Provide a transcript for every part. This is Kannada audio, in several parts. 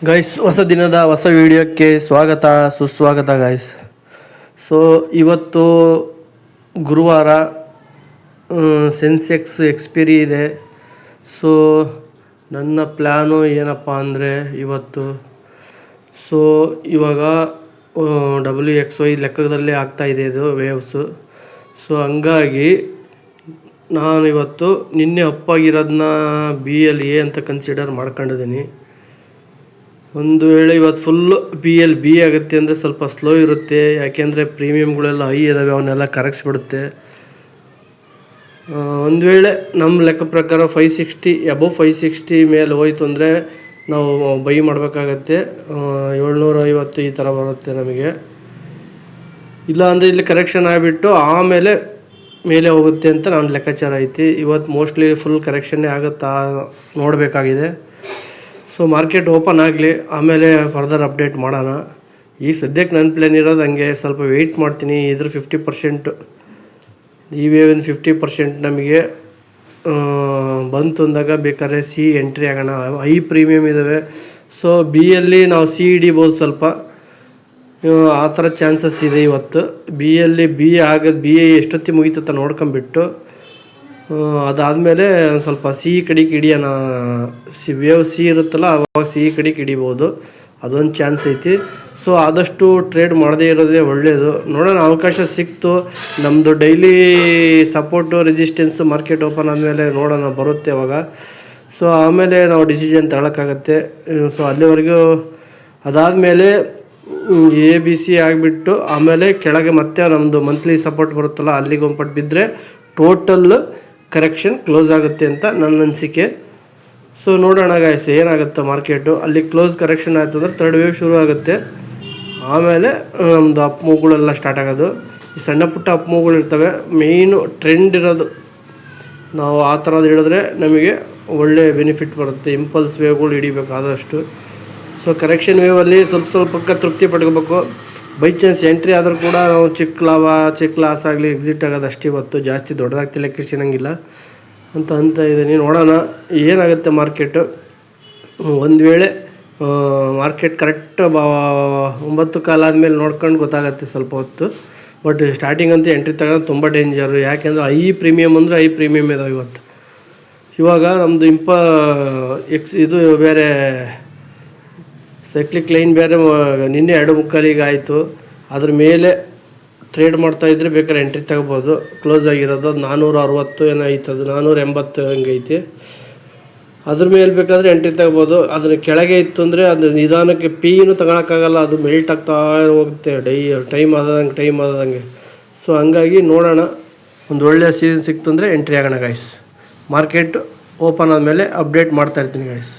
ಗೈಸ್, ಹೊಸ ದಿನದ ಹೊಸ ವಿಡಿಯೋಕ್ಕೆ ಸ್ವಾಗತ ಸುಸ್ವಾಗತ ಗೈಸ್. ಸೊ ಇವತ್ತು ಗುರುವಾರ, ಸೆನ್ಸೆಕ್ಸ್ ಎಕ್ಸ್ಪೈರಿ ಇದೆ. ಸೊ ನನ್ನ ಪ್ಲ್ಯಾನು ಏನಪ್ಪ ಅಂದರೆ ಇವಾಗ WXY ಲೆಕ್ಕದಲ್ಲೇ ಆಗ್ತಾಯಿದೆ ಇದು ವೇವ್ಸು. ಸೊ ಹಂಗಾಗಿ ನಾನು ಇವತ್ತು ನಿನ್ನೆ ಅಪ್ಪಾಗಿರೋದನ್ನ BLA ಅಂತ ಕನ್ಸಿಡರ್ ಮಾಡ್ಕೊಂಡಿದ್ದೀನಿ. ಒಂದು ವೇಳೆ ಇವತ್ತು ಫುಲ್ಲು BLB ಆಗುತ್ತೆ ಅಂದರೆ ಸ್ವಲ್ಪ ಸ್ಲೋ ಇರುತ್ತೆ, ಯಾಕೆಂದರೆ ಪ್ರೀಮಿಯಮ್ಗಳೆಲ್ಲ ಹೈ ಇದ್ದಾವೆ, ಅವನ್ನೆಲ್ಲ ಕರಗಿಸ್ಬಿಡುತ್ತೆ. ಒಂದು ವೇಳೆ ನಮ್ಮ ಲೆಕ್ಕ ಪ್ರಕಾರ 560 ಅಬೌವ್ 560 ಮೇಲೆ ಹೋಯ್ತು ಅಂದರೆ ನಾವು ಬೈ ಮಾಡಬೇಕಾಗತ್ತೆ. 750 ಈ ಥರ ಬರುತ್ತೆ ನಮಗೆ. ಇಲ್ಲ ಅಂದರೆ ಇಲ್ಲಿ ಕರೆಕ್ಷನ್ ಆಗಿಬಿಟ್ಟು ಆಮೇಲೆ ಮೇಲೆ ಹೋಗುತ್ತೆ ಅಂತ ನನ್ನ ಲೆಕ್ಕಾಚಾರ ಐತಿ. ಇವತ್ತು ಮೋಸ್ಟ್ಲಿ ಫುಲ್ ಕರೆಕ್ಷನ್ನೇ ಆಗುತ್ತಾ ನೋಡಬೇಕಾಗಿದೆ. ಸೊ ಮಾರ್ಕೆಟ್ ಓಪನ್ ಆಗಲಿ, ಆಮೇಲೆ ಫರ್ದರ್ ಅಪ್ಡೇಟ್ ಮಾಡೋಣ. ಈಗ ಸದ್ಯಕ್ಕೆ ನನ್ನ ಪ್ಲ್ಯಾನ್ ಇರೋದು ಹಂಗೆ ಸ್ವಲ್ಪ ವೆಯ್ಟ್ ಮಾಡ್ತೀನಿ. ಇದ್ರ 50% ಈ ವೇವಿನ 50% ನಮಗೆ ಬಂತು ಅಂದಾಗ ಬೇಕಾದ್ರೆ ಸಿ ಎಂಟ್ರಿ ಆಗೋಣ. ಹೈ ಪ್ರೀಮಿಯಮ್ ಇದ್ದಾವೆ. ಸೊ Bಯಲ್ಲಿ ನಾವು C ಹಿಡಿಬೋದು ಸ್ವಲ್ಪ, ಆ ಥರ ಚಾನ್ಸಸ್ ಇದೆ ಇವತ್ತು. Bಯಲ್ಲಿ BA ಎಷ್ಟೊತ್ತಿ ಮುಗಿತತ್ತ ನೋಡ್ಕೊಂಬಿಟ್ಟು ಅದಾದಮೇಲೆ ಸ್ವಲ್ಪ ಸಿ ಕಡೆಗೆ ಹಿಡಿಯೋಣ. ವೇವ್ ಸಿ ಇರುತ್ತಲ್ಲ, ಅವಾಗ ಸಿ ಕಡೆಗೆ ಹಿಡಿಬೋದು, ಅದೊಂದು ಚಾನ್ಸ್ ಐತಿ. ಸೊ ಆದಷ್ಟು ಟ್ರೇಡ್ ಮಾಡದೇ ಇರೋದೇ ಒಳ್ಳೆಯದು. ನೋಡೋಣ, ಅವಕಾಶ ಸಿಕ್ತು. ನಮ್ಮದು daily support resistance market open ಆದಮೇಲೆ ನೋಡೋಣ ಬರುತ್ತೆ ಅವಾಗ. ಸೊ ಆಮೇಲೆ ನಾವು ಡಿಸಿಷನ್ ತಗೊಳಕ್ಕಾಗತ್ತೆ. ಸೊ ಅಲ್ಲಿವರೆಗೂ ಅದಾದಮೇಲೆ ABC ಆಗಿಬಿಟ್ಟು ಆಮೇಲೆ ಕೆಳಗೆ ಮತ್ತೆ ನಮ್ಮದು ಮಂತ್ಲಿ ಸಪೋರ್ಟ್ ಬರುತ್ತಲ್ಲ, ಅಲ್ಲಿಗೆ ಒಂಪಟ್ಟು ಬಿದ್ದರೆ ಟೋಟಲ್ ಕರೆಕ್ಷನ್ ಕ್ಲೋಸ್ ಆಗುತ್ತೆ ಅಂತ ನನ್ನ ಅನಿಸಿಕೆ. ಸೊ ನೋಡೋಣ ಗಾಯ್ಸ್ ಏನಾಗುತ್ತೆ ಮಾರ್ಕೆಟು. ಅಲ್ಲಿ ಕ್ಲೋಸ್ ಕರೆಕ್ಷನ್ ಆಯಿತು ಅಂದರೆ ಥರ್ಡ್ ವೇವ್ ಶುರು ಆಗುತ್ತೆ. ಆಮೇಲೆ ನಮ್ಮದು ಅಪ್ ಮೂವ್ಗಳೆಲ್ಲ ಸ್ಟಾರ್ಟ್ ಆಗೋದು. ಈ ಸಣ್ಣ ಪುಟ್ಟ ಅಪ್ ಮೂವ್ಗಳು ಇರ್ತವೆ. ಮೇಯ್ನು ಟ್ರೆಂಡ್ ಇರೋದು ನಾವು ಆ ಥರದ್ದು ಹಿಡಿದ್ರೆ ನಮಗೆ ಒಳ್ಳೆ ಬೆನಿಫಿಟ್ ಬರುತ್ತೆ. ಇಂಪಲ್ಸ್ ವೇವ್ಗಳು ಹಿಡಿಬೇಕು ಆದಷ್ಟು. ಸೊ ಕರೆಕ್ಷನ್ ವೇವಲ್ಲಿ ಸ್ವಲ್ಪಕ್ಕೆ ತೃಪ್ತಿ ಪಡ್ಕೋಬೇಕು. ಬೈ ಚಾನ್ಸ್ ಎಂಟ್ರಿ ಆದರೂ ಕೂಡ ನಾವು ಚಿಕ್ಕ ಲಾಸ್ ಆಗಲಿ ಎಕ್ಸಿಟ್ ಆಗೋದು ಅಷ್ಟು ಇವತ್ತು. ಜಾಸ್ತಿ ದೊಡ್ಡದಾಗಿ ತಲೆ ಕೆಡಿಸ್ಕೊಳಂಗಿಲ್ಲ ಅಂತ ಇದ್ದೀನಿ. ನೋಡೋಣ ಏನಾಗುತ್ತೆ ಮಾರ್ಕೆಟು. ಒಂದು ವೇಳೆ ಮಾರ್ಕೆಟ್ ಕರೆಕ್ಟ್ 9 ಕಾಲ ಆದಮೇಲೆ ನೋಡ್ಕೊಂಡು ಗೊತ್ತಾಗುತ್ತೆ ಸ್ವಲ್ಪ ಹೊತ್ತು. ಬಟ್ ಸ್ಟಾರ್ಟಿಂಗ್ ಅಂತೂ ಎಂಟ್ರಿ ತಗೊಳ್ಳೋದು ತುಂಬ ಡೇಂಜರು. ಯಾಕೆಂದರೆ ಹೈ ಪ್ರೀಮಿಯಮ್ ಅಂದರೆ ಹೈ ಪ್ರೀಮಿಯಮ್ ಇದಾವೆ ಇವತ್ತು. ಇವಾಗ ನಮ್ಮದು ಇದು ಬೇರೆ ಸೈಕ್ಲಿಕ್ ಲೈನ್ ಬೇರೆ ನಿನ್ನೆ 2:45 ಆಯಿತು. ಅದ್ರ ಮೇಲೆ ಟ್ರೇಡ್ ಮಾಡ್ತಾಯಿದ್ರೆ ಬೇಕಾದ್ರೆ ಎಂಟ್ರಿ ತಗೋಬೋದು. ಕ್ಲೋಸ್ ಆಗಿರೋದು 460 ಏನೋ ಐತೆ, ಅದು 480 ಹಂಗೆ ಐತಿ. ಅದ್ರ ಮೇಲೆ ಬೇಕಾದರೆ ಎಂಟ್ರಿ ತಗೋಬೋದು. ಅದ್ರ ಕೆಳಗೆ ಇತ್ತು ಅಂದರೆ ಅದು ನಿಧಾನಕ್ಕೆ ಪೀನು ತಗೊಳಕ್ಕಾಗಲ್ಲ, ಅದು ಮೆಲ್ಟ್ ಆಗ್ತಾ ಹೋಗುತ್ತೆ ಟೈಮ್ ಆದಂಗೆ. ಸೊ ಹಂಗಾಗಿ ನೋಡೋಣ, ಒಂದು ಒಳ್ಳೆಯ ಸೀಸನ್ ಸಿಕ್ತು ಅಂದರೆ ಎಂಟ್ರಿ ಆಗೋಣ ಗಾಯ್ಸ್. ಮಾರ್ಕೆಟ್ ಓಪನ್ ಆದಮೇಲೆ ಅಪ್ಡೇಟ್ ಮಾಡ್ತಾಯಿರ್ತೀನಿ ಗಾಯ್ಸ್.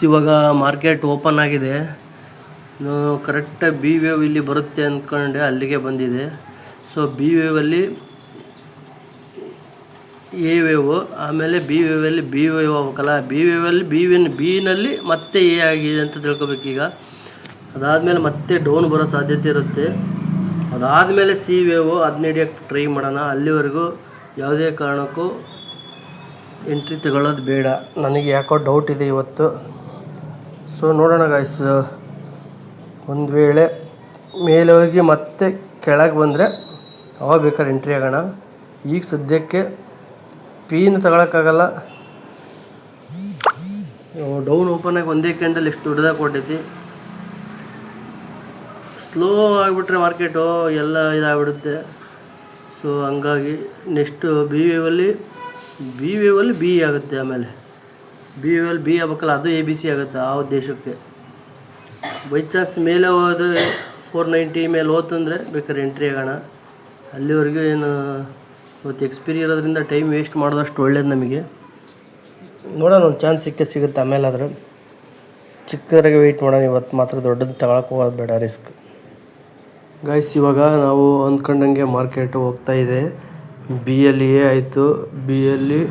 ಇವಾಗ ಮಾರ್ಕೆಟ್ ಓಪನ್ ಆಗಿದೆ. ಕರೆಕ್ಟಾಗಿ B ವೇವ್ ಇಲ್ಲಿ ಬರುತ್ತೆ ಅಂದ್ಕೊಂಡೆ, ಅಲ್ಲಿಗೆ ಬಂದಿದೆ. ಸೊ B ವೇವಲ್ಲಿ A ವೇವು, ಆಮೇಲೆ B ವೇವಲ್ಲಿ B ವೇವ್ ಹೋಗ್ಬೇಕಲ್ಲ, B ವೇವಲ್ಲಿ ಬಿನಲ್ಲಿ ಮತ್ತೆ A ಆಗಿದೆ ಅಂತ ತಿಳ್ಕೊಬೇಕೀಗ. ಅದಾದಮೇಲೆ ಮತ್ತೆ ಡೌನ್ ಬರೋ ಸಾಧ್ಯತೆ ಇರುತ್ತೆ. ಅದಾದಮೇಲೆ C ವೇವು, ಅದನ್ನ ಹಿಡಿಯೋಕ್ಕೆ ಟ್ರೈ ಮಾಡೋಣ. ಅಲ್ಲಿವರೆಗೂ ಯಾವುದೇ ಕಾರಣಕ್ಕೂ ಎಂಟ್ರಿ ತಗೊಳ್ಳೋದು ಬೇಡ. ನನಗೆ ಯಾಕೋ ಡೌಟ್ ಇದೆ ಇವತ್ತು. ಸೊ ನೋಡೋಣ ಗಾಯ್ಸ್, ಒಂದು ವೇಳೆ ಮೇಲೆ ಹೋಗಿ ಮತ್ತೆ ಕೆಳಗೆ ಬಂದರೆ ಅವಾಗ ಬೇಕಾದ್ರೆ ಎಂಟ್ರಿ ಆಗೋಣ. ಈಗ ಸದ್ಯಕ್ಕೆ ಪೀನು ತಗೊಳಕ್ಕಾಗಲ್ಲ. ಡೌನ್ ಓಪನ್ ಆಗಿ ಒಂದೇ ಕ್ಯಾಂಡಲ್ ಎಷ್ಟು ದೊಡ್ಡದಾಗಿ ಕೊಟ್ಟೈತಿ. ಸ್ಲೋ ಆಗಿಬಿಟ್ರೆ ಮಾರ್ಕೆಟು ಎಲ್ಲ ಇದಾಗ್ಬಿಡುತ್ತೆ. ಸೊ ಹಂಗಾಗಿ ನೆಕ್ಸ್ಟು B ವೇವಲ್ಲಿ B ಆಗುತ್ತೆ. ಆಮೇಲೆ B ವೇವಲ್ಲಿ B ಆಗ್ಬೇಕಲ್ಲ, ಅದು ABC ಆಗುತ್ತೆ ಆ ಉದ್ದೇಶಕ್ಕೆ. ಬೈ ಚಾನ್ಸ್ ಮೇಲೆ ಹೋದರೆ 490 ಮೇಲೆ ಹೋತು ಅಂದರೆ ಬೇಕಾದ್ರೆ ಎಂಟ್ರಿ ಆಗೋಣ. ಅಲ್ಲಿವರೆಗೂ ಏನು ಇವತ್ತು ಎಕ್ಸ್ಪೈರಿ ಇರೋದ್ರಿಂದ ಟೈಮ್ ವೇಸ್ಟ್ ಮಾಡೋದಷ್ಟು ಒಳ್ಳೇದು ನಮಗೆ. ನೋಡೋಣ, ಒಂದು ಚಾನ್ಸ್ ಸಿಗುತ್ತೆ. ಆಮೇಲೆ ಆದರೆ ಚಿಕ್ಕದ್ರಾಗೆ ವೆಯ್ಟ್ ಮಾಡೋಣ. ಇವತ್ತು ಮಾತ್ರ ದೊಡ್ಡದು ತಗೊಳಕ್ಕೆ ಹೋಗೋದು ಬೇಡ, ರಿಸ್ಕ್ ಗಾಯ್ಸ್. ಇವಾಗ ನಾವು ಅಂದ್ಕೊಂಡಂಗೆ ಮಾರ್ಕೆಟು ಹೋಗ್ತಾ ಇದೆ. Bಯಲ್ಲಿ A ಆಯಿತು, Bನಲ್ಲಿ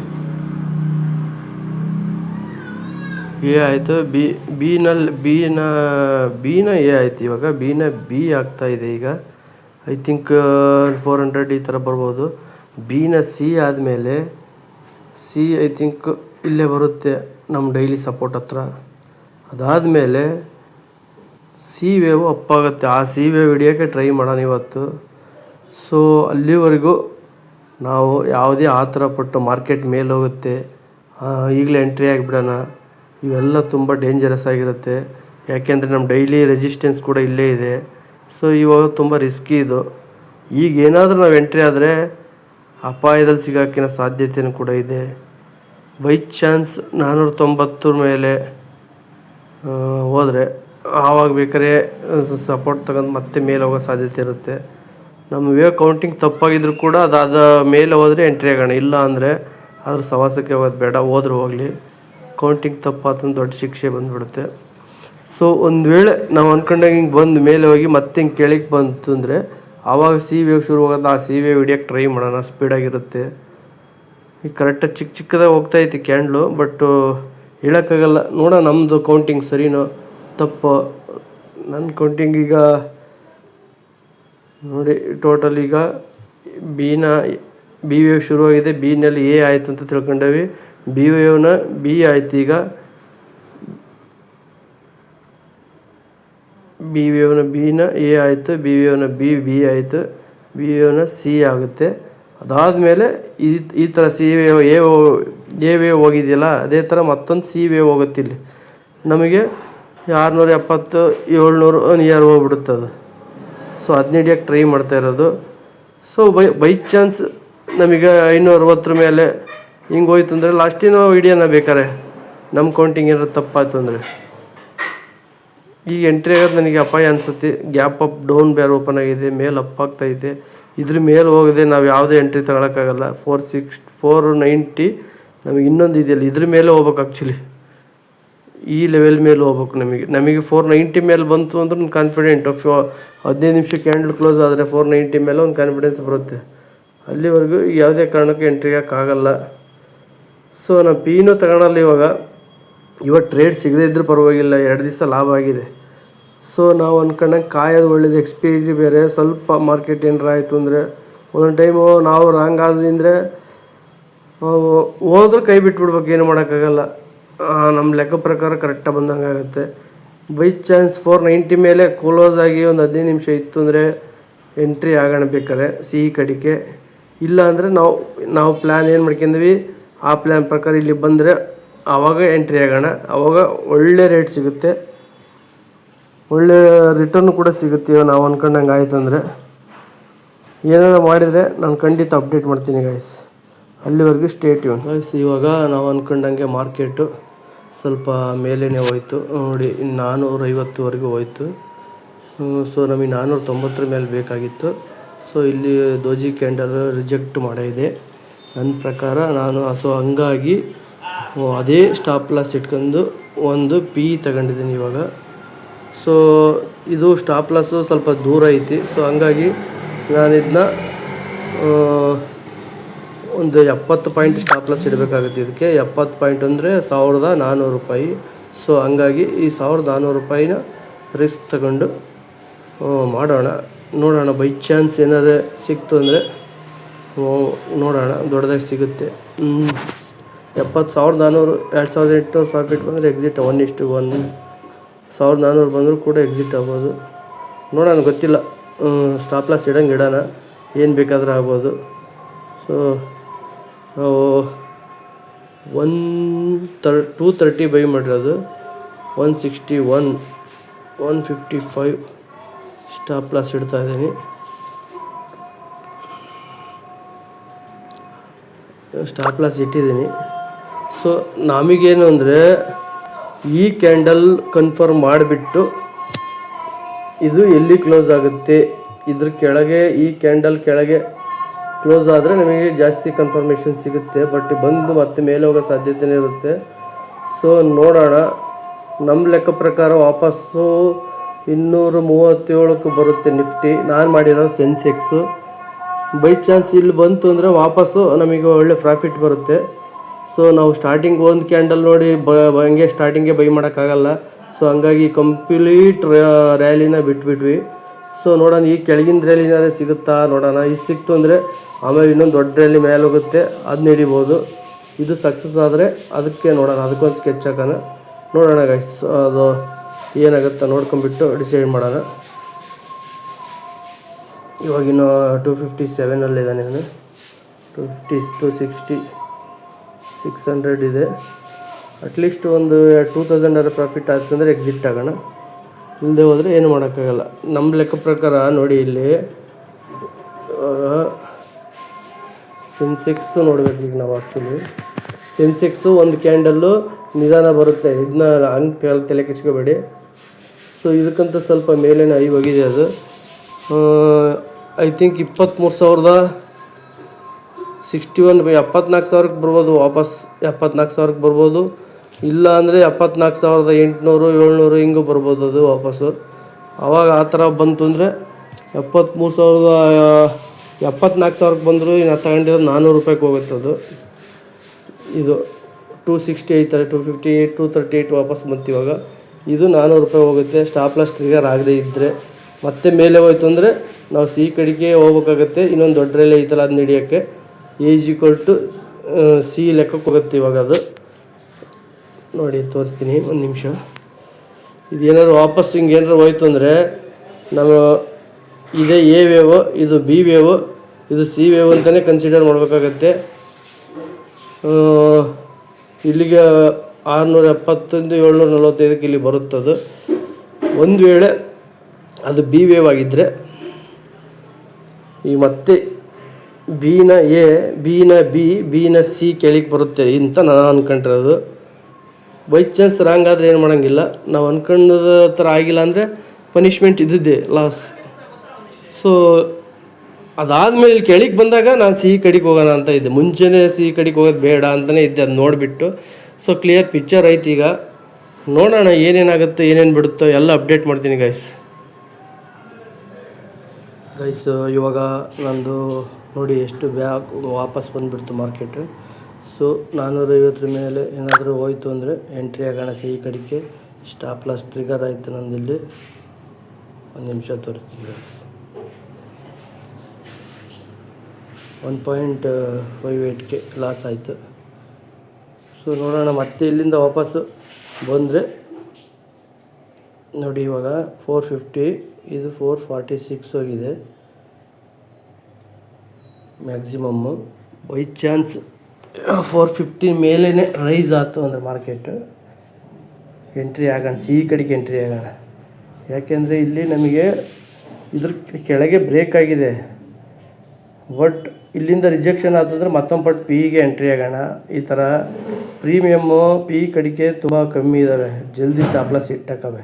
A ಆಯಿತು, ಬಿನ A ಆಯಿತು. ಇವಾಗ B ಆಗ್ತಾಯಿದೆ. ಈಗ ಐ ಥಿಂಕ್ 400 ಈ ಥರ ಬರ್ಬೋದು. ಬಿನ ಸಿ ಆದಮೇಲೆ ಸಿ ಐ ಥಿಂಕ್ ಇಲ್ಲೇ ಬರುತ್ತೆ ನಮ್ಮ ಡೈಲಿ ಸಪೋರ್ಟ್ ಹತ್ರ. ಅದಾದಮೇಲೆ ಸಿ ವೇವು ಅಪ್ಪಾಗುತ್ತೆ. ಆ ಸಿ ವೇವ್ ಹಿಡಿಯೋಕ್ಕೆ ಟ್ರೈ ಮಾಡೋಣ ಇವತ್ತು. ಸೊ ಅಲ್ಲಿವರೆಗೂ ನಾವು ಯಾವುದೇ ಆ ಥರ ಪಟ್ಟು ಮಾರ್ಕೆಟ್ ಮೇಲೆ ಹೋಗುತ್ತೆ ಈಗಲೇ ಎಂಟ್ರಿ ಆಗಿಬಿಡೋಣ, ಇವೆಲ್ಲ ತುಂಬ ಡೇಂಜರಸ್ ಆಗಿರುತ್ತೆ. ಯಾಕೆಂದರೆ ನಮ್ಮ ಡೈಲಿ ರೆಸಿಸ್ಟೆನ್ಸ್ ಕೂಡ ಇಲ್ಲೇ ಇದೆ. ಸೊ ಇವಾಗ ತುಂಬ ರಿಸ್ಕಿ ಇದು. ಈಗ ಏನಾದರೂ ನಾವು ಎಂಟ್ರಿ ಆದರೆ ಅಪಾಯದಲ್ಲಿ ಸಿಗೋಕ್ಕಿನ ಸಾಧ್ಯತೆಯೂ ಕೂಡ ಇದೆ. ಬೈ ಚಾನ್ಸ್ 490 ಮೇಲೆ ಹೋದರೆ ಆವಾಗ ಬೇಕಾದ್ರೆ ಸಪೋರ್ಟ್ ತಗೊಂಡು ಮತ್ತೆ ಮೇಲೆ ಹೋಗೋ ಸಾಧ್ಯತೆ ಇರುತ್ತೆ. ನಮ್ಮ ವೇವ್ ಕೌಂಟಿಂಗ್ ತಪ್ಪಾಗಿದ್ರು ಕೂಡ ಅದಾದ ಮೇಲೆ ಹೋದರೆ ಎಂಟ್ರಿ ಆಗೋಣ, ಇಲ್ಲ ಅಂದರೆ ಅದ್ರ ಸವಾಸಕ್ಕೆ ಹೋಗೋದು ಬೇಡ. ಹೋದ್ರೂ ಹೋಗಲಿ, ಕೌಂಟಿಂಗ್ ತಪ್ಪಾತಂದು ದೊಡ್ಡ ಶಿಕ್ಷೆ ಬಂದುಬಿಡುತ್ತೆ. ಸೊ ಒಂದು ವೇಳೆ ನಾವು ಅಂದ್ಕೊಂಡಾಗ ಹಿಂಗೆ ಬಂದು ಮೇಲೆ ಹೋಗಿ ಮತ್ತೆ ಹಿಂಗೆ ಕೆಳಗೆ ಬಂತು ಅಂದರೆ ಆವಾಗ ಸಿ ವೇವ್ ಶುರು ಹೋಗೋದು. ಆ ಸಿ ವೇವ್ ಹಿಡಿಯೋಕ್ಕೆ ಟ್ರೈ ಮಾಡೋಣ, ಸ್ಪೀಡಾಗಿರುತ್ತೆ. ಈಗ ಕರೆಕ್ಟಾಗಿ ಚಿಕ್ಕದಾಗಿ ಹೋಗ್ತಾಯಿತ್ತು ಕ್ಯಾಂಡ್ಲು, ಬಟ್ ಹೇಳೋಕ್ಕಾಗಲ್ಲ. ನೋಡೋಣ ನಮ್ಮದು ಕೌಂಟಿಂಗ್ ಸರಿನೋ ತಪ್ಪು. ನನ್ನ ಕೌಂಟಿಂಗ್ ಈಗ ನೋಡಿ, ಟೋಟಲ್ ಈಗ ಬಿ ವೇವ್ ಶುರುವಾಗಿದೆ, ಬಿನಲ್ಲಿ ಎ ಆಯಿತು ಅಂತ ತಿಳ್ಕೊಂಡೇವಿ. ಬಿ ವೇವ್ನ ಬಿ ಆಯಿತು, ಈಗ ಬಿ ವೇವ್ನ ಬಿನ ಎ ಆಯಿತು, ಬಿ ವೇವ್ನ ಬಿ ಆಯಿತು, ಬಿ ವೇವ್ನ ಸಿ ಆಗುತ್ತೆ. ಅದಾದಮೇಲೆ ಈ ಥರ ಸಿ ವೇವ್ ಎ ವೇವ್ ಹೋಗಿದೆಯಲ್ಲ, ಅದೇ ಥರ ಮತ್ತೊಂದು ಸಿ ವೇವ್ ಹೋಗುತ್ತೆ. ಇಲ್ಲಿ ನಮಗೆ 670 700 ನಿಯರ್ ಹೋಗ್ಬಿಡುತ್ತೆ ಅದು. ಸೊ ಅದನ್ನ ಹಿಡಿಯೋಕ್ಕೆ ಟ್ರೈ ಮಾಡ್ತಾ ಇರೋದು. ಸೊ ಬೈ ಚಾನ್ಸ್ ನಮಗೆ 560 ಮೇಲೆ ಹಿಂಗೆ ಹೋಯ್ತು ಅಂದರೆ ಲಾಸ್ಟಿನೂ ಹಿಡಿಯೋಣ ಬೇಕಾರೆ, ನಮ್ಮ ಕೌಂಟಿಂಗ್ ಏನಾದ್ರು ತಪ್ಪಾಯ್ತು ಅಂದರೆ. ಈಗ ಎಂಟ್ರಿ ಆಗೋದು ನನಗೆ ಅಪಾಯ ಅನಿಸುತ್ತೆ. ಗ್ಯಾಪ್ ಅಪ್ ಡೌನ್ ಬೇರೆ ಓಪನ್ ಆಗಿದೆ, ಮೇಲೆ ಅಪ್ ಆಗ್ತಾಯಿದೆ. ಇದ್ರ ಮೇಲೆ ಹೋಗದೆ ನಾವು ಯಾವುದೇ ಎಂಟ್ರಿ ತಗೊಳಕ್ಕಾಗಲ್ಲ. 490 ನಮಗೆ ಇನ್ನೊಂದು ಇದೆಯಲ್ಲ, ಇದ್ರ ಮೇಲೆ ಹೋಗ್ಬೇಕು. ಆ್ಯಕ್ಚುಲಿ ಈ ಲೆವೆಲ್ ಮೇಲೆ ಹೋಗ್ಬೇಕು. ನಮಗೆ 490 ಮೇಲೆ ಬಂತು ಅಂದ್ರೆ ಒಂದು ಕಾನ್ಫಿಡೆಂಟು. 15 ನಿಮಿಷ ಕ್ಯಾಂಡಲ್ ಕ್ಲೋಸ್ ಆದರೆ 490 ಮೇಲೆ ಒಂದು ಕಾನ್ಫಿಡೆನ್ಸ್ ಬರುತ್ತೆ. ಅಲ್ಲಿವರೆಗೂ ಯಾವುದೇ ಕಾರಣಕ್ಕೂ ಎಂಟ್ರಿ ಆಗೋಕ್ಕಾಗಲ್ಲ. ಸೊ ನಾವು ಪಿನೂ ತಗೊಳಲ್ಲ ಇವಾಗ ಟ್ರೇಡ್ ಸಿಗದೇ ಇದ್ರೂ ಪರವಾಗಿಲ್ಲ, 2 ದಿವಸ ಲಾಭ ಆಗಿದೆ. ಸೊ ನಾವು ಅಂದ್ಕೊಂಡಂಗೆ ಕಾಯೋದು ಒಳ್ಳೇದು. ಎಕ್ಸ್ಪೈರಿ ಬೇರೆ. ಸ್ವಲ್ಪ ಮಾರ್ಕೆಟ್ ಏನಾರ ಆಯಿತು ಅಂದರೆ ಒಂದೊಂದು ಟೈಮು ನಾವು ರಾಂಗ್ ಆದ್ವಿ ಅಂದರೆ ಹೋದ್ರೆ ಕೈ ಬಿಟ್ಬಿಡ್ಬೇಕು, ಏನು ಮಾಡೋಕ್ಕಾಗಲ್ಲ. ನಮ್ಮ ಲೆಕ್ಕ ಪ್ರಕಾರ ಕರೆಕ್ಟಾಗಿ ಬಂದಂಗೆ ಆಗುತ್ತೆ. ಬೈ ಚಾನ್ಸ್ 490 ಮೇಲೆ ಕ್ಲೋಸ್ ಆಗಿ ಒಂದು 15 ನಿಮಿಷ ಇತ್ತು ಅಂದರೆ ಎಂಟ್ರಿ ಆಗೋಣ ಬೇಕಾರೆ ಸಿ ಕಡಿಕೆ. ಇಲ್ಲ ಅಂದರೆ ನಾವು ಪ್ಲ್ಯಾನ್ ಏನು ಮಾಡ್ಕೊಂಡ್ವಿ, ಆ ಪ್ಲ್ಯಾನ್ ಪ್ರಕಾರ ಇಲ್ಲಿ ಬಂದರೆ ಆವಾಗ ಎಂಟ್ರಿ ಆಗೋಣ. ಆವಾಗ ಒಳ್ಳೆ ರೇಟ್ ಸಿಗುತ್ತೆ, ಒಳ್ಳೆ ರಿಟರ್ನು ಕೂಡ ಸಿಗುತ್ತೆ. ನಾವು ಅಂದ್ಕೊಂಡಂಗೆ ಆಯಿತು ಅಂದರೆ ಏನಾದ್ರು ಮಾಡಿದರೆ ನಾನು ಖಂಡಿತ ಅಪ್ಡೇಟ್ ಮಾಡ್ತೀನಿ ಗೈಸ್. ಅಲ್ಲಿವರೆಗೂ ಸ್ಟೇ ಟ್ಯೂನ್ ಗೈಸ್. ಇವಾಗ ನಾವು ಅಂದ್ಕೊಂಡಂಗೆ ಮಾರ್ಕೆಟು ಸ್ವಲ್ಪ ಮೇಲೇ ಹೋಯ್ತು ನೋಡಿ, 450ವರೆಗೂ ಹೋಯ್ತು. ಸೊ ನಮಗೆ 490 ಮೇಲೆ ಬೇಕಾಗಿತ್ತು. ಸೊ ಇಲ್ಲಿ ದೋಜಿ ಕ್ಯಾಂಡಲ್ ರಿಜೆಕ್ಟ್ ಮಾಡಿದೆ ನನ್ನ ಪ್ರಕಾರ. ಸೊ ಹಂಗಾಗಿ ಅದೇ ಸ್ಟಾಪ್ ಲಾಸ್ ಇಟ್ಕೊಂಡು ಒಂದು ಪಿ ತಗೊಂಡಿದ್ದೀನಿ ಇವಾಗ. ಸೊ ಇದು ಸ್ಟಾಪ್ ಲಾಸು ಸ್ವಲ್ಪ ದೂರ ಐತಿ. ಸೊ ಹಂಗಾಗಿ ನಾನು ಇದನ್ನ ಒಂದು 70 ಪಾಯಿಂಟ್ ಸ್ಟಾಪ್ ಲಾಸ್ ಇಡಬೇಕಾಗುತ್ತೆ. ಇದಕ್ಕೆ 70 ಪಾಯಿಂಟ್ ಅಂದರೆ $1400. ಸೊ ಹಂಗಾಗಿ ಈ $1400 ರಿಸ್ಕ್ ತಗೊಂಡು ಮಾಡೋಣ, ನೋಡೋಣ. ಬೈ ಚಾನ್ಸ್ ಏನಾದ್ರು ಸಿಕ್ತು ಅಂದರೆ ನೋಡೋಣ, ದೊಡ್ಡದಾಗಿ ಸಿಗುತ್ತೆ. 70,400 2800 ಪ್ರಾಫಿಟ್ ಬಂದರೆ ಎಕ್ಸಿಟ್ 1:1. 1400 ಬಂದರೂ ಕೂಡ ಎಕ್ಸಿಟ್ ಆಗ್ಬೋದು, ನೋಡೋಣ, ಗೊತ್ತಿಲ್ಲ. ಸ್ಟಾಪ್ ಲಾಸ್ ಇಡೋಣ, ಏನು ಬೇಕಾದರೂ ಆಗ್ಬೋದು. ಸೊ ನಾವು 230 ಬೈ ಮಾಡಿರೋದು, 161 155 ಸ್ಟಾಪ್ ಲಾಸ್ ಇಡ್ತಾ ಇದ್ದೀನಿ. ಸ್ಟಾಪ್ ಲಾಸ್ ಇಟ್ಟಿದ್ದೀನಿ. ಸೊ ನಮಗೇನು ಅಂದರೆ ಈ ಕ್ಯಾಂಡಲ್ ಕನ್ಫರ್ಮ್ ಮಾಡಿಬಿಟ್ಟು ಇದು ಎಲ್ಲಿ ಕ್ಲೋಸ್ ಆಗುತ್ತೆ, ಇದ್ರ ಕೆಳಗೆ, ಈ ಕ್ಯಾಂಡಲ್ ಕೆಳಗೆ ಕ್ಲೋಸ್ ಆದರೆ ನಮಗೆ ಜಾಸ್ತಿ ಕನ್ಫರ್ಮೇಷನ್ ಸಿಗುತ್ತೆ. ಬಟ್ ಬಂದು ಮತ್ತೆ ಮೇಲೆ ಹೋಗೋ ಸಾಧ್ಯತೆಯೇ ಇರುತ್ತೆ. ಸೊ ನೋಡೋಣ. ನಮ್ಮ ಲೆಕ್ಕ ಪ್ರಕಾರ ವಾಪಸ್ಸು 237ಕ್ಕೆ ಬರುತ್ತೆ ನಿಫ್ಟಿ. ನಾನು ಮಾಡಿರೋ ಸೆನ್ಸೆಕ್ಸು. ಬೈ ಚಾನ್ಸ್ ಇಲ್ಲಿ ಬಂತು ಅಂದರೆ ವಾಪಸ್ಸು ನಮಗೆ ಒಳ್ಳೆ ಪ್ರಾಫಿಟ್ ಬರುತ್ತೆ. ಸೊ ನಾವು ಸ್ಟಾರ್ಟಿಂಗ್ ಒಂದು ಕ್ಯಾಂಡಲ್ ನೋಡಿ ಹಂಗೆ ಸ್ಟಾರ್ಟಿಂಗೇ ಬೈ ಮಾಡೋಕ್ಕಾಗಲ್ಲ. ಸೊ ಹಂಗಾಗಿ ಕಂಪ್ಲೀಟ್ ರ್ಯಾಲಿನ ಬಿಟ್ಬಿಟ್ವಿ. ಸೊ ನೋಡೋಣ ಈ ಕೆಳಗಿನ ರ್ಯಾಲಿ ಏನಾದ್ರು ಸಿಗುತ್ತಾ ನೋಡೋಣ. ಇದು ಸಿಕ್ತು ಅಂದರೆ ಆಮೇಲೆ ಇನ್ನೊಂದು ದೊಡ್ಡ ರ್ಯಾಲಿ ಮೇಲೆ ಹೋಗುತ್ತೆ, ಅದನ್ನ ಹಿಡಿಬೋದು. ಇದು ಸಕ್ಸಸ್ ಆದರೆ ಅದಕ್ಕೆ ನೋಡೋಣ, ಅದಕ್ಕೊಂದು ಸ್ಕೆಚ್ ಹಾಕೋಣ, ನೋಡೋಣ ಗೈಸ್ ಅದು ಏನಾಗುತ್ತಾ ನೋಡ್ಕೊಂಬಿಟ್ಟು ಡಿಸೈಡ್ ಮಾಡೋಣ. ಇವಾಗಿನ್ನು 257ಅಲ್ಲಿದ್ದಾನೆ ನಾನು, 250 260 600 ಇದೆ. ಅಟ್ಲೀಸ್ಟ್ ಒಂದು 2000 ಪ್ರಾಫಿಟ್ ಆಯ್ತು ಅಂದರೆ ಎಕ್ಸಿಟ್ ಆಗೋಣ, ಇಲ್ಲದೆ ಹೋದರೆ ಏನು ಮಾಡೋಕ್ಕಾಗಲ್ಲ. ನಮ್ಮ ಲೆಕ್ಕ ಪ್ರಕಾರ ನೋಡಿ, ಇಲ್ಲಿ ಸೆನ್ಸೆಕ್ಸ್ ನೋಡ್ಬೇಕು ಈಗ ನಾವು. ಆ್ಯಕ್ಚುಲಿ ಸೆನ್ಸೆಕ್ಸು ಒಂದು ಕ್ಯಾಂಡಲ್ಲು ನಿಧಾನ ಬರುತ್ತೆ, ಇದನ್ನ ಹಂಗೆ ತಲೆ ಕೆಡ್ಸ್ಕೋಬೇಡಿ. ಸೊ ಇದಕ್ಕಂತ ಸ್ವಲ್ಪ ಮೇಲೇನೆ ಹೈ ಹೋಗಿದೆ ಅದು. ಐ ಥಿಂಕ್ 23,061 74,000ಕ್ಕೆ ಬರ್ಬೋದು, ವಾಪಸ್ 74,000ಕ್ಕೆ ಬರ್ಬೋದು. ಇಲ್ಲ ಅಂದರೆ 74,800 700 ಹಿಂಗೂ ಬರ್ಬೋದು ಅದು ವಾಪಸ್ಸು. ಆವಾಗ ಆ ಥರ ಬಂತು ಅಂದರೆ 74,000ಕ್ಕೆ ಬಂದರೂ ಇನ್ನು ತಗೊಂಡಿರೋದು 400 ರೂಪಾಯಿಗೆ ಹೋಗುತ್ತೆ ಅದು. ಇದು 260 ಐತಾರೆ, 258 238 ವಾಪಸ್ ಬಂತು. ಇವಾಗ ಇದು 400 ರೂಪಾಯಿ ಹೋಗುತ್ತೆ. ಸ್ಟಾಪ್ ಲಾಸ್ ಟ್ರಿಗರ್ ಆಗದೆ ಇದ್ದರೆ. ಮತ್ತೆ ಮೇಲೆ ಹೋಯ್ತು ಅಂದರೆ ನಾವು ಸಿ ಕಡೆಗೆ ಹೋಗ್ಬೇಕಾಗತ್ತೆ. ಇನ್ನೊಂದು ದೊಡ್ಡ ರೇಲೆ ಐತಲ್ಲ ಅದನ್ನ ಹಿಡಿಯೋಕ್ಕೆ ಸಿ ಲೆಕ್ಕಕ್ಕೆ ಹೋಗುತ್ತೆ ಇವಾಗ ಅದು. ನೋಡಿ ತೋರಿಸ್ತೀನಿ ಒಂದು ನಿಮಿಷ. ಇದು ಏನಾದ್ರು ವಾಪಸ್ ಹಿಂಗೆ ಏನಾರು ಹೋಯ್ತು ಅಂದರೆ ನಾವು ಇದೇ ಎ ವೇವು, ಇದು ಬಿ ವೇವು, ಇದು ಸಿ ವೇವ್ ಅಂತಲೇ ಕನ್ಸಿಡರ್ ಮಾಡಬೇಕಾಗತ್ತೆ. ಇಲ್ಲಿಗೆ 670 745ಕ್ಕೆ ಇಲ್ಲಿ ಬರುತ್ತದು. ಒಂದು ವೇಳೆ ಅದು ಬಿ ವೇವ್ ಆಗಿದ್ದರೆ ಈ ಮತ್ತೆ ಬಿನ ಎ, ಬಿನ ಬಿ, ಬಿನ ಸಿ ಕೆಳಗೆ ಬರುತ್ತೆ ಅಂತ ನಾನು ಅಂದ್ಕೊಂಡಿರೋದು. ಬೈ ಚಾನ್ಸ್ ರಾಂಗ್ ಆದರೆ ಏನು ಮಾಡೋಂಗಿಲ್ಲ. ನಾವು ಅಂದ್ಕೊಂಡ ಥರ ಆಗಿಲ್ಲ ಅಂದರೆ ಪನಿಷ್ಮೆಂಟ್ ಇದ್ದಿದ್ದೆ, ಲಾಸ್. ಸೊ ಅದಾದಮೇಲೆ ಇಲ್ಲಿ ಕೆಳಗೆ ಬಂದಾಗ ನಾನು ಸಿ ಕಡೆಗೆ ಹೋಗೋಣ ಅಂತ ಇದ್ದೆ. ಮುಂಚೆನೇ ಸಿ ಕಡೆಗೆ ಹೋಗೋದು ಬೇಡ ಅಂತಲೇ ಇದ್ದೆ, ಅದು ನೋಡಿಬಿಟ್ಟು. ಸೊ ಕ್ಲಿಯರ್ ಪಿಕ್ಚರ್ ಐತಿ. ಈಗ ನೋಡೋಣ ಏನೇನಾಗುತ್ತೆ, ಏನೇನು ಬಿಡುತ್ತೋ ಎಲ್ಲ ಅಪ್ಡೇಟ್ ಮಾಡ್ತೀನಿ ಗೈಸ್. ಇವಾಗ ನಂದು ನೋಡಿ ಎಷ್ಟು ವಾಪಸ್ ಬಂದುಬಿಡ್ತು ಮಾರ್ಕೆಟು. ಸೊ 450 ಮೇಲೆ ಏನಾದರೂ ಹೋಯ್ತು ಅಂದರೆ ಎಂಟ್ರಿ ಆಗೋಣ ಸಿ ಕಡೆಗೆ. ಸ್ಟಾಪ್ ಲಾಸ್ ಟ್ರಿಗರ್ ಆಯಿತು ನಂದಿಲ್ಲಿ. ಒಂದು ನಿಮಿಷ ತೋರಿಸ್ತೀನಿ. 1.58ಕ್ಕೆ ಲಾಸ್ ಆಯಿತು. ಸೊ ನೋಡೋಣ ಮತ್ತೆ ಇಲ್ಲಿಂದ ವಾಪಸ್ಸು ಬಂದರೆ ನೋಡಿ ಇವಾಗ 450, ಇದು 446 ಹೋಗಿದೆ ಮ್ಯಾಕ್ಸಿಮಮ್ಮು. ಬೈ ಚಾನ್ಸ್ 450 ಮೇಲೇ ರೈಸ್ ಆಯಿತು ಅಂದರೆ ಮಾರ್ಕೆಟು ಎಂಟ್ರಿ ಆಗೋಣ, ಸಿ ಕಡೆಗೆ ಎಂಟ್ರಿ ಆಗೋಣ. ಯಾಕೆಂದರೆ ಇಲ್ಲಿ ನಮಗೆ ಇದ್ರ ಕೆಳಗೆ ಬ್ರೇಕ್ ಆಗಿದೆ. ಬಟ್ ಇಲ್ಲಿಂದ ರಿಜೆಕ್ಷನ್ ಆತಂದ್ರೆ ಮತ್ತೊಂದು ಪಟ್ಟು ಪಿಗೆ ಎಂಟ್ರಿ ಆಗೋಣ. ಈ ಥರ ಪ್ರೀಮಿಯಮ್ಮು ಪಿ ಕಡೆಗೆ ತುಂಬ ಕಮ್ಮಿ ಇದ್ದಾವೆ, ಜಲ್ದಿ ಸ್ಟಾಪ್ ಲಾಸ್ ಇಟ್ಟಕ್ಕವೆ.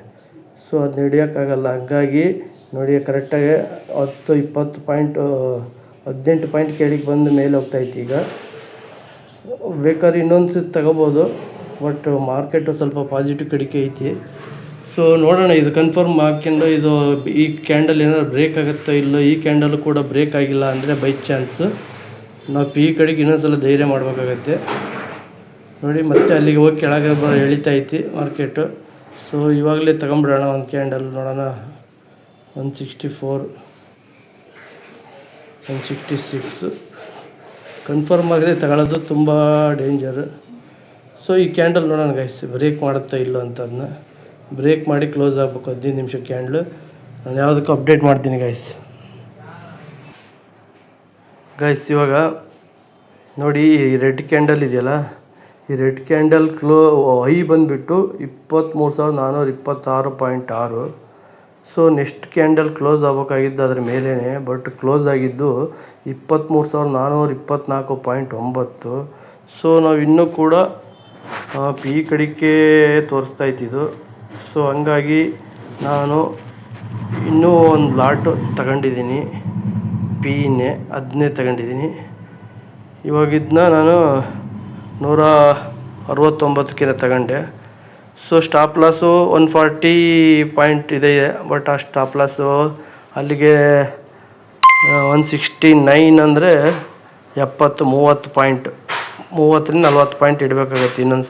ಸೊ ಅದನ್ನ ಹಿಡಿಯೋಕ್ಕಾಗಲ್ಲ. ಹಂಗಾಗಿ ನೋಡಿ ಕರೆಕ್ಟಾಗಿ 10-20 ಪಾಯಿಂಟ್ 18 ಪಾಯಿಂಟ್ ಕೆಳಗೆ ಬಂದು ಮೇಲೆ ಹೋಗ್ತಾಯಿತ್ತು. ಈಗ ಬೇಕಾದ್ರೆ ಇನ್ನೊಂದು ಸುತ್ತು ತಗೋಬೋದು, ಬಟ್ ಮಾರ್ಕೆಟು ಸ್ವಲ್ಪ ಪಾಸಿಟಿವ್ ಕಡೆಗೆ ಐತಿ. ಸೊ ನೋಡೋಣ, ಇದು ಕನ್ಫರ್ಮ್ ಹಾಕ್ಕೊಂಡು ಇದು ಈ ಕ್ಯಾಂಡಲ್ ಏನಾದ್ರು ಬ್ರೇಕ್ ಆಗುತ್ತೋ ಇಲ್ಲೋ. ಈ ಕ್ಯಾಂಡಲ್ ಕೂಡ ಬ್ರೇಕ್ ಆಗಿಲ್ಲ ಅಂದರೆ ಬೈ ಚಾನ್ಸ್ ನಾವು ಪಿ ಕಡೆಗೆ ಇನ್ನೊಂದು ಧೈರ್ಯ ಮಾಡಬೇಕಾಗತ್ತೆ. ನೋಡಿ ಮತ್ತೆ ಅಲ್ಲಿಗೆ ಹೋಗಿ ಕೆಳಗೆ ಎಳಿತೈತಿ ಮಾರ್ಕೆಟು. ಸೊ ಇವಾಗಲೇ ತಗೊಂಬಿಡೋಣ ಒಂದು ಕ್ಯಾಂಡಲ್. ನೋಡೋಣ 164 166 ಕನ್ಫರ್ಮ್ ಆಗದೆ ತಗೊಳ್ಳೋದು ತುಂಬ ಡೇಂಜರು. ಸೊ ಈ ಕ್ಯಾಂಡಲ್ ನೋಡೋಣ ಗೈಸ್ ಬ್ರೇಕ್ ಮಾಡುತ್ತಾ ಇಲ್ಲೋ ಅಂತ. ಅದನ್ನ ಬ್ರೇಕ್ ಮಾಡಿ ಕ್ಲೋಸ್ ಆಗಬೇಕು 15 ನಿಮಿಷ ಕ್ಯಾಂಡ್ಲು. ನಾನು ಯಾವುದಕ್ಕೂ ಅಪ್ಡೇಟ್ ಮಾಡ್ತೀನಿ ಗೈಸ್. ಇವಾಗ ನೋಡಿ ಈ ರೆಡ್ ಕ್ಯಾಂಡಲ್ ಇದೆಯಲ್ಲ, ಈ ರೆಡ್ ಕ್ಯಾಂಡಲ್ ಹೈ ಬಂದುಬಿಟ್ಟು 23,426.6. ಸೊ ನೆಕ್ಸ್ಟ್ ಕ್ಯಾಂಡಲ್ ಕ್ಲೋಸ್ ಆಗಬೇಕಾಗಿದ್ದು ಅದ್ರ ಮೇಲೇ, ಬಟ್ ಕ್ಲೋಸ್ ಆಗಿದ್ದು 23,424.9. ಸೊ ನಾವು ಇನ್ನೂ ಕೂಡ ಪಿ ಕಡೆಗೆ ತೋರಿಸ್ತಾ ಇತ್ತಿದ್ದು. ಸೊ ಹಂಗಾಗಿ ನಾನು ಇನ್ನೂ ಒಂದು ಲಾಟು ತಗೊಂಡಿದ್ದೀನಿ, ಪಿನೇ ಅದನ್ನೇ ತಗೊಂಡಿದ್ದೀನಿ. ಇವಾಗಿದ್ದನ್ನ ನಾನು 169ಕ್ಕೆ ತಗೊಂಡೆ. ಸೊ ಸ್ಟಾಪ್ ಲಾಸು 140 ಪಾಯಿಂಟ್ ಇದೆ, ಬಟ್ ಆ ಸ್ಟಾಪ್ ಲಾಸು ಅಲ್ಲಿಗೆ 169 ಅಂದರೆ 30 ಪಾಯಿಂಟ್ 30ರಿಂದ 40 ಪಾಯಿಂಟ್ ಇಡಬೇಕಾಗತ್ತೆ. ಇನ್ನೊಂದು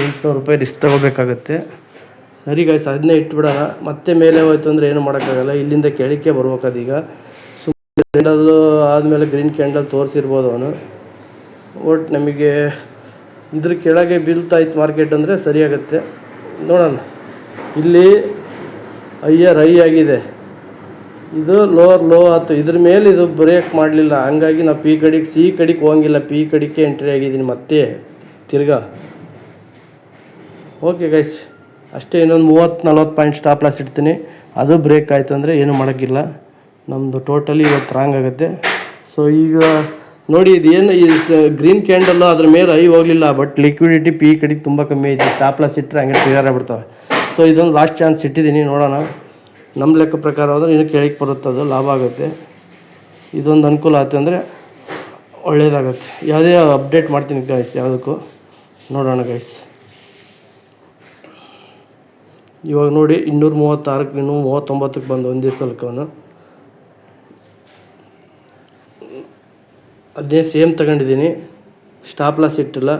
800 ರೂಪಾಯಿ ರಿಸ್ಕ್ ತೊಗೋಬೇಕಾಗತ್ತೆ. ಸರಿ ಗಾಯ್ಸ್, ಅದನ್ನೇ ಇಟ್ಬಿಡೋಣ. ಮತ್ತೆ ಮೇಲೆ ಹೋಯ್ತು ಅಂದರೆ ಏನು ಮಾಡೋಕ್ಕಾಗಲ್ಲ, ಇಲ್ಲಿಂದ ಕೆಳಕ್ಕೆ ಬರ್ಬೇಕದೀಗ. ಸುಮ್ಮನೆ ಕ್ಯಾಂಡಲ್ಲು ಆದಮೇಲೆ ಗ್ರೀನ್ ಕ್ಯಾಂಡಲ್ ತೋರಿಸಿರ್ಬೋದು ಅವನು. ಒಟ್ಟು ನಮಗೆ ಇದ್ರ ಕೆಳಗೆ ಬೀಳ್ತಾಯಿತ್ತು ಮಾರ್ಕೆಟ್ ಅಂದರೆ ಸರಿಯಾಗುತ್ತೆ. ನೋಡೋಣ. ಇಲ್ಲಿ ಹೈ ಆಗಿದೆ, ಇದು ಲೋವರ್ ಲೋ ಆಯ್ತು. ಇದ್ರ ಮೇಲೆ ಇದು ಬ್ರೇಕ್ ಮಾಡಲಿಲ್ಲ, ಹಂಗಾಗಿ ನಾವು ಸಿ ಕಡೆಗೆ ಹೋಗಿಲ್ಲ, ಪಿ ಕಡೆಗೆ ಎಂಟ್ರಿ ಆಗಿದ್ದೀನಿ ಮತ್ತೆ ತಿರ್ಗಾ. ಓಕೆ ಗೈಸ್, ಅಷ್ಟೇ. ಇನ್ನೊಂದು 30-40 ಪಾಯಿಂಟ್ ಸ್ಟಾಪ್ ಲಾಸ್ ಇಡ್ತೀನಿ. ಅದು ಬ್ರೇಕ್ ಆಯಿತು ಅಂದರೆ ಏನು ಮಾಡೋಕ್ಕಿಲ್ಲ, ನಮ್ಮದು ಟೋಟಲಿ ಇವತ್ತು ರಾಂಗ್ ಆಗುತ್ತೆ. ಸೊ ಈಗ ನೋಡಿ, ಇದೇನು ಈ ಗ್ರೀನ್ ಕ್ಯಾಂಡಲ್ಲು ಅದ್ರ ಮೇಲೆ ಹೈ ಹೋಗಲಿಲ್ಲ, ಬಟ್ ಲಿಕ್ವಿಡಿಟಿ ಪಿ ಕಡೆಗೆ ತುಂಬ ಕಮ್ಮಿ ಐತಿ. ಸ್ಟಾಪ್ ಲಾಸ್ ಇಟ್ಟರೆ ಹಂಗೆ ಕ್ಲಿಯರ್ ಆಗಿಬಿಡ್ತವೆ. ಸೊ ಇದೊಂದು ಲಾಸ್ಟ್ ಚಾನ್ಸ್ ಇಟ್ಟಿದ್ದೀನಿ, ನೋಡೋಣ. ನಮ್ಮ ಲೆಕ್ಕ ಪ್ರಕಾರ ಹೋದರೆ ಇನ್ನೂ ಕೆಳಗೆ ಬರುತ್ತೆ, ಅದು ಲಾಭ ಆಗುತ್ತೆ. ಇದೊಂದು ಅನುಕೂಲ ಆಯಿತು ಅಂದರೆ ಒಳ್ಳೆಯದಾಗುತ್ತೆ. ಯಾವುದೇ ಅಪ್ಡೇಟ್ ಮಾಡ್ತೀನಿ ಗೈಸ್, ಯಾವುದಕ್ಕೂ ನೋಡೋಣ ಗೈಸ್. ಇವಾಗ ನೋಡಿ 236ಕ್ಕೆ 239ಕ್ಕೆ ಬಂದು ಒಂದೇ ಸಲಕವನು. ಅದೇ ಸೇಮ್ ತಗೊಂಡಿದ್ದೀನಿ, ಸ್ಟಾಪ್ ಲಾಸ್ ಇಟ್ಟಿಲ್ಲ.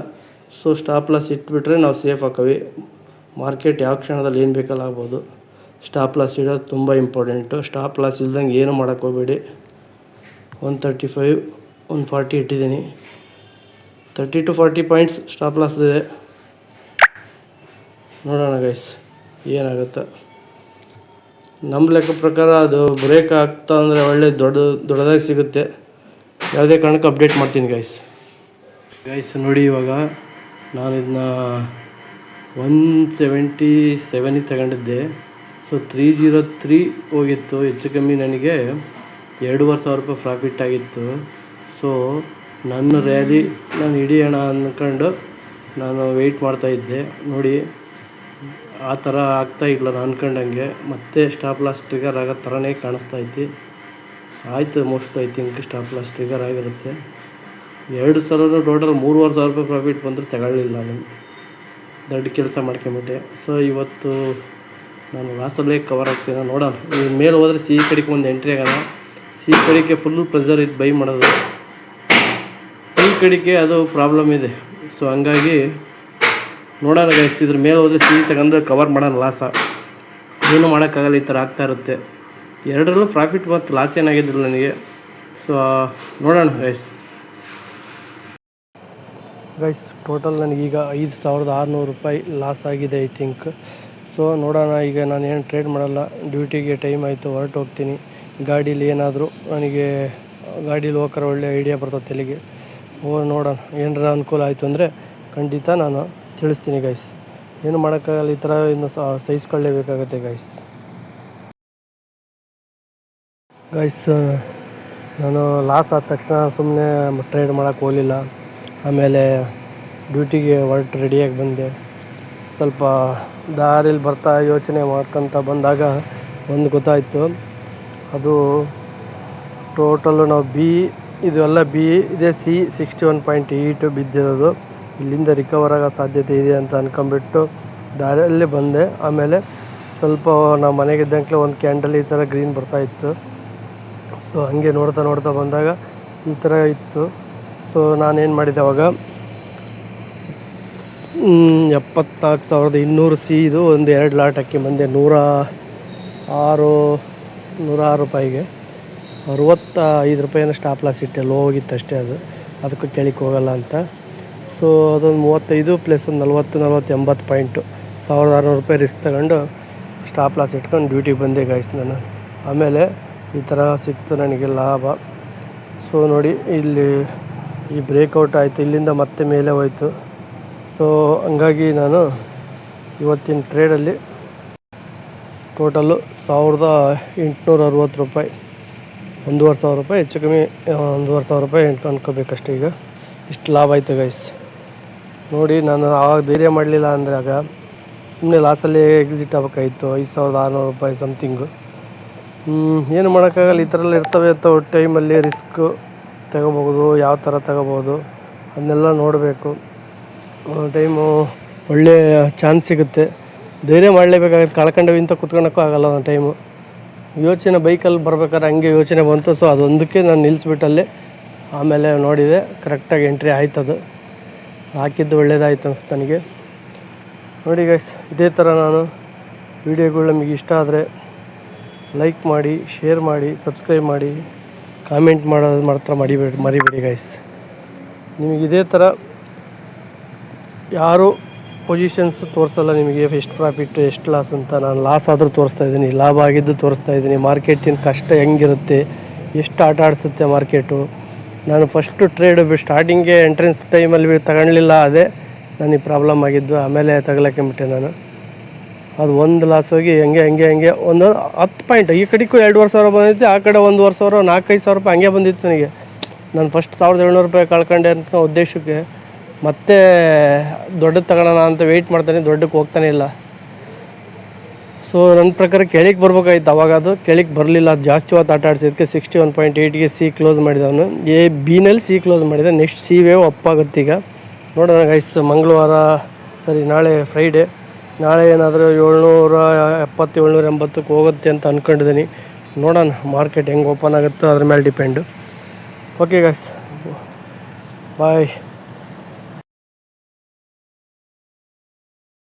ಸೊ ಸ್ಟಾಪ್ ಲಾಸ್ ಇಟ್ಬಿಟ್ರೆ ನಾವು ಸೇಫ್ ಹಾಕವಿ. ಮಾರ್ಕೆಟ್ ಯಾವ ಕ್ಷಣದಲ್ಲಿ ಏನು ಬೇಕಲ್ಲ ಆಗ್ಬೋದು. ಸ್ಟಾಪ್ ಲಾಸ್ ಇಡೋದು ತುಂಬ ಇಂಪಾರ್ಟೆಂಟು. ಸ್ಟಾಪ್ ಲಾಸ್ ಇಲ್ದಂಗೆ ಏನು ಮಾಡೋಕ್ಕೆ ಹೋಗಬೇಡಿ. 135 140 ಇಟ್ಟಿದ್ದೀನಿ. 30 to 40 ಪಾಯಿಂಟ್ಸ್ ಸ್ಟಾಪ್ ಲಾಸ್ ಇದೆ. ನೋಡೋಣ ಗೈಸ್ ಏನಾಗುತ್ತೆ. ನಮ್ಮ ಲೆಕ್ಕ ಪ್ರಕಾರ ಅದು ಬ್ರೇಕ್ ಆಗ್ತಾ ಅಂದರೆ ಒಳ್ಳೆ ದೊಡ್ಡದಾಗಿ ಸಿಗುತ್ತೆ. ಯಾವುದೇ ಕಾರಣಕ್ಕೂ ಅಪ್ಡೇಟ್ ಮಾಡ್ತೀನಿ ಗೈಸ್. ನೋಡಿ, ಇವಾಗ ನಾನು ಇದನ್ನ 177 ತಗೊಂಡಿದ್ದೆ. ಸೊ 303 ಹೋಗಿತ್ತು, ಹೆಚ್ಚು ಕಮ್ಮಿ ನನಗೆ 2,500 ರೂಪಾಯಿ ಪ್ರಾಫಿಟ್ ಆಗಿತ್ತು. ಸೊ ನನ್ನ ರ್ಯಾಲಿ ನಾನು ಹಿಡಿಯೋಣ ಅಂದ್ಕೊಂಡು ನಾನು ವೆಯ್ಟ್ ಮಾಡ್ತಾಯಿದ್ದೆ. ನೋಡಿ, ಆ ಥರ ಆಗ್ತಾಯಿಲ್ಲ ನಾನು ಅಂದ್ಕೊಂಡಂಗೆ. ಮತ್ತೆ ಸ್ಟಾಪ್ ಲಾಸ್ ಟ್ರಿಗರ್ ಆಗೋ ಥರನೇ ಕಾಣಿಸ್ತೈತಿ. ಆಯಿತು, most I think stop loss trigger ಆಗಿರುತ್ತೆ. 2 ಸಲನೂ ಟೋಟಲ್ 3,500 ರೂಪಾಯಿ ಪ್ರಾಫಿಟ್ ಬಂದರೂ ತಗೊಳ್ಳಿಲ್ಲ ನಾನು. ದೊಡ್ಡ ಕೆಲಸ ಮಾಡ್ಕೊಂಬಿಟ್ಟೆ. ಸೊ ಇವತ್ತು ನಾನು ಲಾಸಲ್ಲೇ ಕವರ್ ಆಗ್ತೀನಿ. ನೋಡೋಣ, ಇದ್ರ ಮೇಲೆ ಹೋದರೆ ಸಿ ಕಡೆಗೆ ಒಂದು ಎಂಟ್ರಿ ಆಗೋಣ. ಸಿ ಕಡೆಗೆ ಫುಲ್ ಪ್ರೆಷರ್ ಇದು ಬೈ ಮಾಡೋದು, ಈ ಕಡೆಗೆ ಅದು ಪ್ರಾಬ್ಲಮ್ ಇದೆ. ಸೊ ಹಂಗಾಗಿ ನೋಡೋಣ ಗೈಸ್, ಇದ್ರ ಮೇಲೆ ಹೋದರೆ ಸಿ ತಗೊಂಡು ಕವರ್ ಮಾಡೋಣ. ಲಾಸ ಏನೂ ಮಾಡೋಕ್ಕಾಗಲ್ಲ, ಈ ಥರ ಆಗ್ತಾ ಇರುತ್ತೆ. ಎರಡರಲ್ಲೂ ಪ್ರಾಫಿಟ್ ಮತ್ತು ಲಾಸ್ ಏನಾಗಿದ್ದಿಲ್ಲ ನನಗೆ. ಸೊ ನೋಡೋಣ ಗೈಸ್ ಟೋಟಲ್ ನನಗೀಗ 5,600 ರೂಪಾಯಿ ಲಾಸ್ ಆಗಿದೆ ಐ ಥಿಂಕ್. ಸೊ ನೋಡೋಣ, ಈಗ ನಾನು ಏನು ಟ್ರೇಡ್ ಮಾಡಲ್ಲ, ಡ್ಯೂಟಿಗೆ ಟೈಮ್ ಆಯಿತು, ಹೊರಟು ಹೋಗ್ತೀನಿ. ಗಾಡೀಲಿ ಏನಾದರೂ ನನಗೆ ಗಾಡೀಲಿ ಹೋಗೋಕೆ ಒಳ್ಳೆ ಐಡಿಯಾ ಬರ್ತದೆ ತಲೆಗೆ. ನೋಡೋಣ, ಏನಾರ ಅನುಕೂಲ ಆಯಿತು ಅಂದರೆ ಖಂಡಿತ ನಾನು ತಿಳಿಸ್ತೀನಿ ಗೈಸ್. ಏನು ಮಾಡೋಕ್ಕಾಗಲ್ಲ, ಈ ಥರ ಇನ್ನು ಸಹಿಸ್ಕೊಳ್ಳೇಬೇಕಾಗತ್ತೆ ಗೈಸ್. ನಾನು ಲಾಸ್ ಆದ ತಕ್ಷಣ ಸುಮ್ಮನೆ ಟ್ರೇಡ್ ಮಾಡೋಕ್ಕೆ ಹೋಗಲಿಲ್ಲ. ಆಮೇಲೆ ಡ್ಯೂಟಿಗೆ ಹೊರಟು ರೆಡಿಯಾಗಿ ಬಂದೆ. ಸ್ವಲ್ಪ ದಾರಿಲಿ ಬರ್ತಾ ಯೋಚನೆ ಮಾಡ್ಕೊತ ಬಂದಾಗ ಒಂದು ಗೊತ್ತಾಯಿತು. ಅದು ಟೋಟಲು ನಾವು ಇದೆಲ್ಲ ಇದೇ C61.8 ಬಿದ್ದಿರೋದು. ಇಲ್ಲಿಂದ ರಿಕವರ್ ಆಗೋ ಸಾಧ್ಯತೆ ಇದೆ ಅಂತ ಅಂದ್ಕೊಂಬಿಟ್ಟು ದಾರಿಯಲ್ಲೇ ಬಂದೆ. ಆಮೇಲೆ ಸ್ವಲ್ಪ ನಾವು ಮನೆಗಿದ್ದಂಗೆ ಒಂದು ಕ್ಯಾಂಡಲ್ ಈ ಥರ ಗ್ರೀನ್ ಬರ್ತಾಯಿತ್ತು. ಸೊ ಹಾಗೆ ನೋಡ್ತಾ ಬಂದಾಗ ಈ ಥರ ಇತ್ತು. ಸೊ ನಾನೇನು ಮಾಡಿದ್ದೆ ಅವಾಗ 74,200 ಸಿ ಇದು ಒಂದು 2 ಲಾಟ್ ಹಾಕಿ ಬಂದೆ. 106 ರೂಪಾಯಿಗೆ 65 ರೂಪಾಯಿನ ಸ್ಟಾಪ್ ಲಾಸ್ ಇಟ್ಟೆ. ಲೋ ಹೋಗಿತ್ತು ಅಷ್ಟೇ, ಅದಕ್ಕೂ ಕೆಳಕ್ಕೆ ಹೋಗಲ್ಲ ಅಂತ. ಸೊ ಅದೊಂದು 35 ಪ್ಲಸ್ ಒಂದು 40-80 ಪಾಯಿಂಟು 1,600 ರೂಪಾಯಿ ರಿಸ್ಕ್ ತಗೊಂಡು ಸ್ಟಾಪ್ ಲಾಸ್ ಇಟ್ಕೊಂಡು ಡ್ಯೂಟಿಗೆ ಬಂದೆ ಗೈಸ್ ನಾನು. ಆಮೇಲೆ ಈ ಥರ ಸಿಕ್ತು ನನಗೆ ಲಾಭ. ಸೊ ನೋಡಿ, ಇಲ್ಲಿ ಈ ಬ್ರೇಕೌಟ್ ಆಯಿತು, ಇಲ್ಲಿಂದ ಮತ್ತೆ ಮೇಲೆ ಹೋಯಿತು. ಸೊ ಹಂಗಾಗಿ ನಾನು ಇವತ್ತಿನ ಟ್ರೇಡಲ್ಲಿ ಟೋಟಲ್ಲು 1,860 ರೂಪಾಯಿ, 1,500 ರೂಪಾಯಿ ಹೆಚ್ಚು ಕಮ್ಮಿ 1,500 ರೂಪಾಯಿ ಅನ್ಕೋಬೇಕಷ್ಟೇ. ಈಗ ಇಷ್ಟು ಲಾಭ ಆಯಿತು ಗೈಸ್. ನೋಡಿ, ನಾನು ಆವಾಗ ಧೈರ್ಯ ಮಾಡಲಿಲ್ಲ ಅಂದರೆ ಆಗ ಸುಮ್ಮನೆ ಲಾಸಲ್ಲಿ ಎಕ್ಸಿಟ್ ಆಗಬೇಕಾಯಿತು. 5,600 ರೂಪಾಯಿ ಸಮಥಿಂಗು. ಏನು ಮಾಡೋಕ್ಕಾಗಲ್ಲ, ಈ ಥರ ಎಲ್ಲ ಇರ್ತವೆ ಟೈಮಲ್ಲಿ. ರಿಸ್ಕು ತಗೋಬೋದು, ಯಾವ ಥರ ತಗೋಬೋದು ಅದನ್ನೆಲ್ಲ ನೋಡಬೇಕು. ಟೈಮು ಒಳ್ಳೆಯ ಚಾನ್ಸ್ ಸಿಗುತ್ತೆ, ಧೈರ್ಯ ಮಾಡಲೇಬೇಕಾಗುತ್ತೆ. ಕಳ್ಕೊಂಡವಿಂತ ಕುತ್ಕೊಳ್ಳೋಕ್ಕೂ ಆಗಲ್ಲ ಒಂದು ಟೈಮು. ಯೋಚನೆ ಬೈಕಲ್ಲಿ ಬರ್ಬೇಕಾದ್ರೆ ಹಂಗೆ ಯೋಚನೆ ಬಂತು. ಸೊ ಅದೊಂದಕ್ಕೆ ನಾನು ನಿಲ್ಲಿಸ್ಬಿಟ್ಟಲ್ಲಿ ಆಮೇಲೆ ನೋಡಿದೆ, ಕರೆಕ್ಟಾಗಿ ಎಂಟ್ರಿ ಆಯ್ತದು. ಹಾಕಿದ್ದು ಒಳ್ಳೇದಾಯ್ತು ಅನಿಸ್ತು ನನಗೆ. ನೋಡಿ ಗೈಸ್, ಇದೇ ಥರ ನಾನು ವಿಡಿಯೋಗಳು ನಮಗೆ ಇಷ್ಟ ಆದರೆ ಲೈಕ್ ಮಾಡಿ, ಶೇರ್ ಮಾಡಿ, ಸಬ್ಸ್ಕ್ರೈಬ್ ಮಾಡಿ, ಕಾಮೆಂಟ್ ಮಾಡೋದು ಮಾತ್ರ ಮರಿಬೇಡಿ ಗೈಸ್. ನಿಮಗೆ ಇದೇ ಥರ ಯಾರು ಪೊಸಿಷನ್ಸ್ ತೋರಿಸಲ್ಲ ನಿಮಗೆ ಎಷ್ಟು ಪ್ರಾಫಿಟ್ ಎಷ್ಟು ಲಾಸ್ ಅಂತ. ನಾನು ಲಾಸ್ ಆದರೂ ತೋರಿಸ್ತಾ ಇದ್ದೀನಿ, ಲಾಭ ಆಗಿದ್ದು ತೋರಿಸ್ತಾ ಇದ್ದೀನಿ. ಮಾರ್ಕೆಟಿನ ಕಷ್ಟ ಹೆಂಗಿರುತ್ತೆ, ಎಷ್ಟು ಆಟ ಆಡಿಸುತ್ತೆ ಮಾರ್ಕೆಟು. ನಾನು ಫಸ್ಟು ಟ್ರೇಡ್ ಸ್ಟಾರ್ಟಿಂಗ್ಗೆ ಎಂಟ್ರೆನ್ಸ್ ಟೈಮಲ್ಲಿ ತಗೊಳ್ಳಿಲ್ಲ, ಅದೇ ನನಗೆ ಪ್ರಾಬ್ಲಮ್ ಆಗಿದ್ದು. ಆಮೇಲೆ ತಗೊಳಕ್ಕೆಬಿಟ್ಟೆ ನಾನು. ಅದು ಒಂದು ಲಾಸ್ ಹೋಗಿ ಹಂಗೆ ಒಂದು 10 ಪಾಯಿಂಟ್ ಈ ಕಡೆಗೂ 2,500 ಸಾವಿರ ಬಂದಿತ್ತು, ಆ ಕಡೆ 1,500 ಸಾವಿರ 4-5 ಸಾವಿರ ರೂಪಾಯಿ ಹಂಗೆ ಬಂದಿತ್ತು ನನಗೆ. ನಾನು ಫಸ್ಟ್ 1,700 ರೂಪಾಯಿ ಕಳ್ಕೊಂಡೆ ಅಂತ ಉದ್ದೇಶಕ್ಕೆ ಮತ್ತೆ ದೊಡ್ಡದು ತಗೊಳ್ಳೋಣ ಅಂತ ವೆಯ್ಟ್ ಮಾಡ್ತಾನೆ, ದೊಡ್ಡಕ್ಕೆ ಹೋಗ್ತಾನೆ ಇಲ್ಲ. ಸೊ ನನ್ನ ಪ್ರಕಾರ ಕೆಳಗೆ ಬರ್ಬೇಕಾಯ್ತು, ಅವಾಗ ಅದು ಕೆಳಗೆ ಬರಲಿಲ್ಲ. ಅದು ಜಾಸ್ತಿ ಹೊತ್ತು ಆಟ ಆಡಿಸಿದ್ದಕ್ಕೆ 61.8ಗೆ ಸಿ ಕ್ಲೋಸ್ ಮಾಡಿದ ಅವನು. ಬಿನಲ್ಲಿ ಸಿ ಕ್ಲೋಸ್ ಮಾಡಿದ. ನೆಕ್ಸ್ಟ್ ಸಿ ವೇವ್ ಅಪ್ ಆಗುತ್ತೆ ಈಗ ನೋಡೋಣ ಗೈಸ್. ನಾಳೆ ಫ್ರೈಡೇ, ನಾಳೆ ಏನಾದರೂ 770 780ಕ್ಕೆ ಹೋಗುತ್ತೆ ಅಂತ ಅಂದ್ಕೊಂಡಿದ್ದೀನಿ. ನೋಡೋಣ ಮಾರ್ಕೆಟ್ ಹೆಂಗೆ ಓಪನ್ ಆಗುತ್ತೋ ಅದ್ರ ಮೇಲೆ ಡಿಪೆಂಡು. ಓಕೆ ಗೈಸ್, ಬಾಯ್.